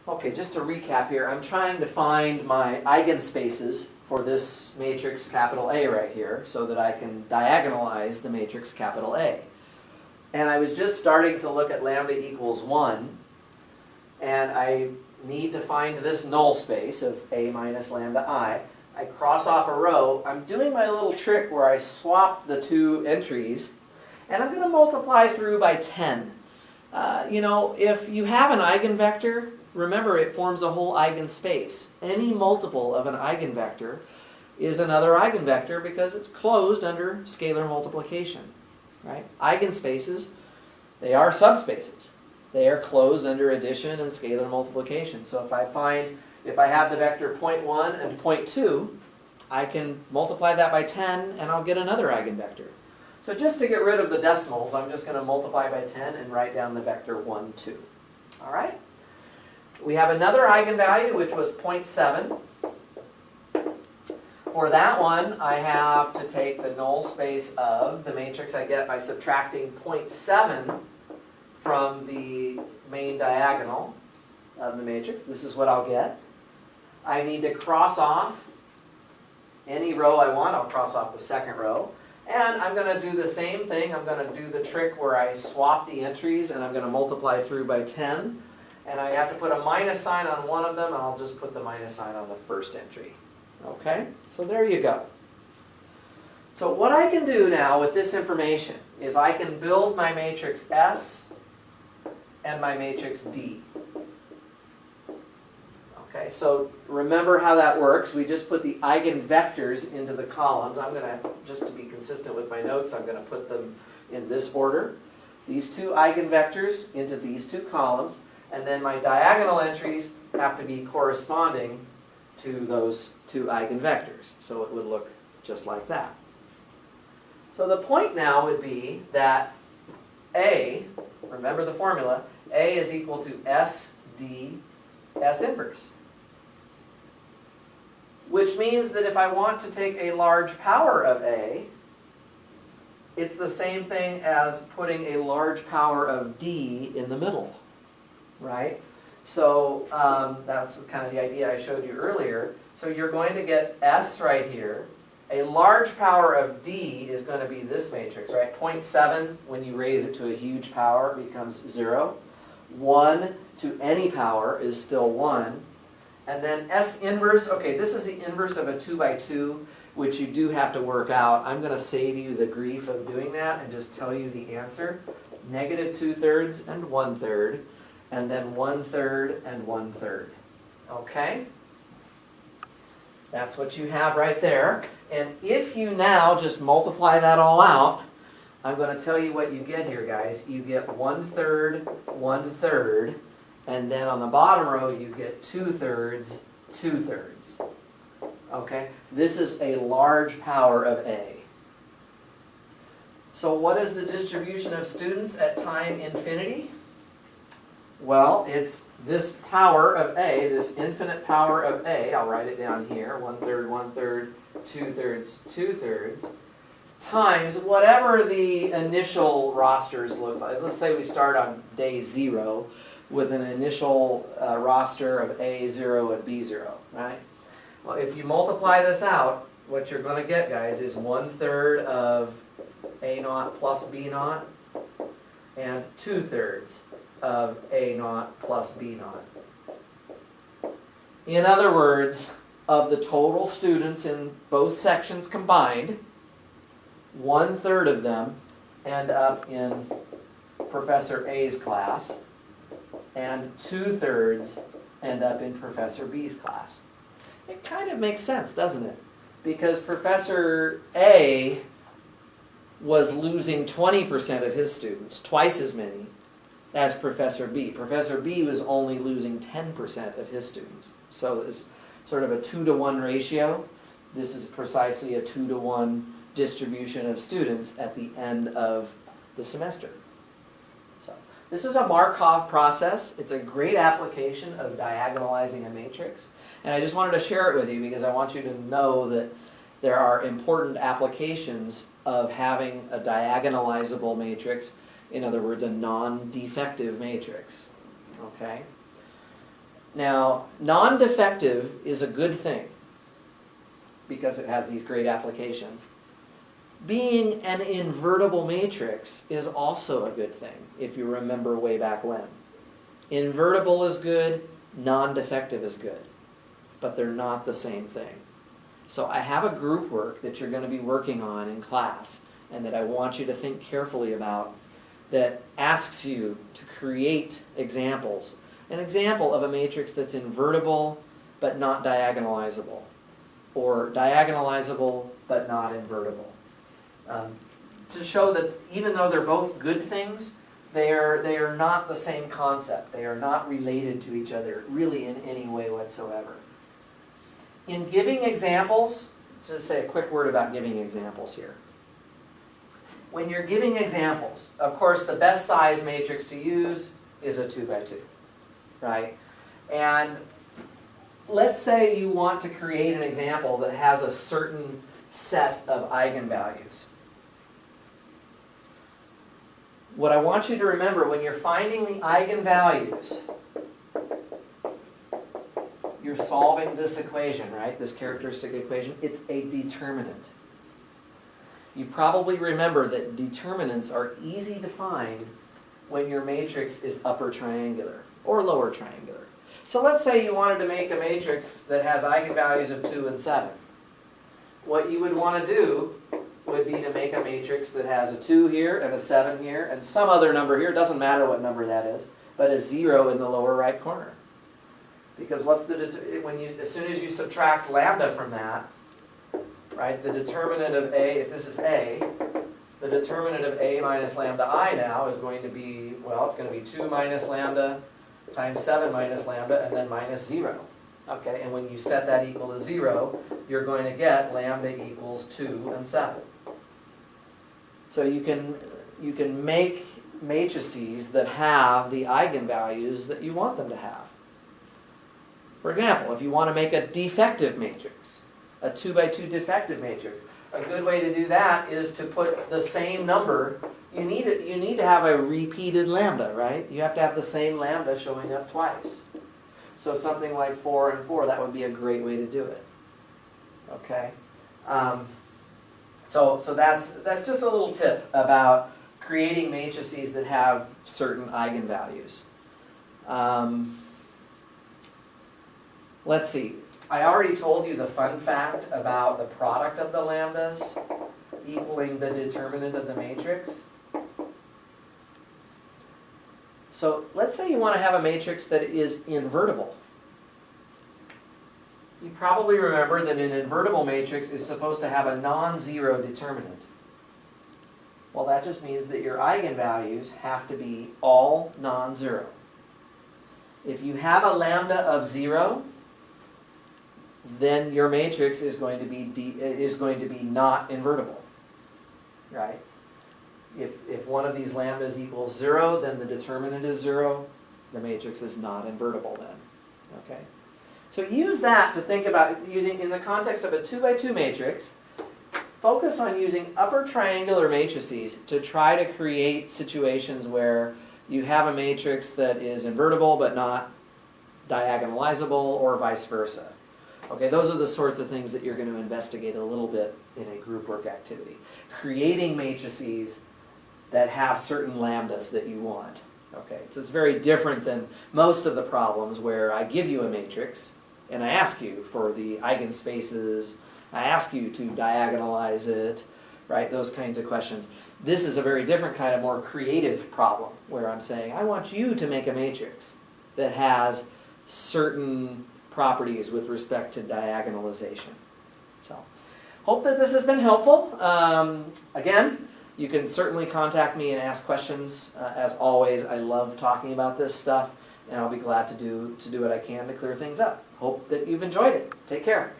Okay, just to recap here, I'm trying to find my eigenspaces for this matrix capital A right here so that I can diagonalize the matrix capital A. And I was just starting to look at lambda equals 1, and I need to find this null space of A minus lambda I. I cross off a row. I'm doing my little trick where I swap the two entries, and I'm going to multiply through by 10. You know, if you have an eigenvector, remember it forms a whole eigenspace. Any multiple of an eigenvector is another eigenvector because it's closed under scalar multiplication. Right? Eigenspaces, they are subspaces. They are closed under addition and scalar multiplication. So if I have the vector 0.1 and 0.2, I can multiply that by 10 and I'll get another eigenvector. So just to get rid of the decimals, I'm just going to multiply by 10 and write down the vector 1, 2. All right? We have another eigenvalue, which was 0.7. For that one, I have to take the null space of the matrix I get by subtracting 0.7 from the main diagonal of the matrix. This is what I'll get. I need to cross off any row I want. I'll cross off the second row. And I'm going to do the same thing. I'm going to do the trick where I swap the entries and I'm going to multiply through by 10. And I have to put a minus sign on one of them, and I'll just put the minus sign on the first entry. Okay? So there you go. So what I can do now with this information is I can build my matrix S and my matrix D. Okay, so remember how that works. We just put the eigenvectors into the columns. I'm going to, just to be consistent with my notes, I'm going to put them in this order. These two eigenvectors into these two columns, and then my diagonal entries have to be corresponding to those two eigenvectors. So it would look just like that. So the point now would be that A, remember the formula, A is equal to S D S inverse. Which means that if I want to take a large power of A, it's the same thing as putting a large power of D in the middle, right? So that's kind of the idea I showed you earlier. So you're going to get S right here. A large power of D is going to be this matrix, right? 0.7, when you raise it to a huge power, becomes 0. 1 to any power is still 1. And then S inverse, okay, this is the inverse of a 2 by 2, which you do have to work out. I'm going to save you the grief of doing that and just tell you the answer. Negative 2/3 and 1/3, and then 1/3 and 1/3. Okay? That's what you have right there. And if you now just multiply that all out, I'm going to tell you what you get here, guys. You get 1/3, 1/3, and then on the bottom row you get 2/3, 2/3. Okay? This is a large power of A. So what is the distribution of students at time infinity? Well, it's this power of A, this infinite power of A, I'll write it down here, 1/3, 1/3, 2/3, 2/3, times whatever the initial rosters look like. Let's say we start on day 0 with an initial roster of A0 and B0, right? Well, if you multiply this out, what you're going to get, guys, is 1/3 of A0 plus B0 and 2/3 of A0 plus B0. In other words, of the total students in both sections combined, 1/3 of them end up in Professor A's class, and 2/3 end up in Professor B's class. It kind of makes sense, doesn't it? Because Professor A was losing 20% of his students, twice as many, as Professor B. Professor B was only losing 10% of his students. So it's sort of a 2-to-1 ratio. This is precisely a 2-to-1 distribution of students at the end of the semester. So this is a Markov process. It's a great application of diagonalizing a matrix. And I just wanted to share it with you because I want you to know that there are important applications of having a diagonalizable matrix. In other words, a non-defective matrix. Okay? Now, non-defective is a good thing because it has these great applications. Being an invertible matrix is also a good thing, if you remember way back when. Invertible is good, non-defective is good, but they're not the same thing. So I have a group work that you're going to be working on in class and that I want you to think carefully about that asks you to create examples. An example of a matrix that's invertible but not diagonalizable, or diagonalizable but not invertible. To show that even though they're both good things, they are not the same concept. They are not related to each other really in any way whatsoever. In giving examples, just say a quick word about giving examples here. When you're giving examples, of course the best size matrix to use is a 2 by 2, right? And let's say you want to create an example that has a certain set of eigenvalues. What I want you to remember when you're finding the eigenvalues, you're solving this equation, right? This characteristic equation. It's a determinant. You probably remember that determinants are easy to find when your matrix is upper triangular or lower triangular. So let's say you wanted to make a matrix that has eigenvalues of 2 and 7. What you would want to do would be to make a matrix that has a 2 here and a 7 here and some other number here. It doesn't matter what number that is, but a 0 in the lower right corner. Because as soon as you subtract lambda from that, right, the determinant of A, if this is A, the determinant of A minus lambda I now is going to be, well, it's going to be 2 minus lambda times 7 minus lambda and then minus 0. Okay, and when you set that equal to 0, you're going to get lambda equals 2 and 7. So you can make matrices that have the eigenvalues that you want them to have. For example, if you want to make a defective matrix, a 2 by 2 defective matrix, a good way to do that is to put the same number. You need to have a repeated lambda, right? You have to have the same lambda showing up twice. So something like 4 and 4, that would be a great way to do it. Okay? So that's just a little tip about creating matrices that have certain eigenvalues. Let's see. I already told you the fun fact about the product of the lambdas equaling the determinant of the matrix. So let's say you want to have a matrix that is invertible. You probably remember that an invertible matrix is supposed to have a non-zero determinant. Well, that just means that your eigenvalues have to be all non-zero. If you have a lambda of 0, then your matrix is going to be not invertible, right? If one of these lambdas equals 0, then the determinant is 0. The matrix is not invertible then. Okay? So use that to think about using in the context of a 2 by 2 matrix. Focus on using upper triangular matrices to try to create situations where you have a matrix that is invertible but not diagonalizable, or vice versa. Okay, those are the sorts of things that you're going to investigate a little bit in a group work activity. Creating matrices that have certain lambdas that you want. Okay, so it's very different than most of the problems where I give you a matrix and I ask you for the eigenspaces, I ask you to diagonalize it, right? Those kinds of questions. This is a very different kind of more creative problem where I'm saying, I want you to make a matrix that has certain properties with respect to diagonalization. So, hope that this has been helpful. Again, you can certainly contact me and ask questions. As always, I love talking about this stuff, and I'll be glad to do what I can to clear things up. Hope that you've enjoyed it. Take care.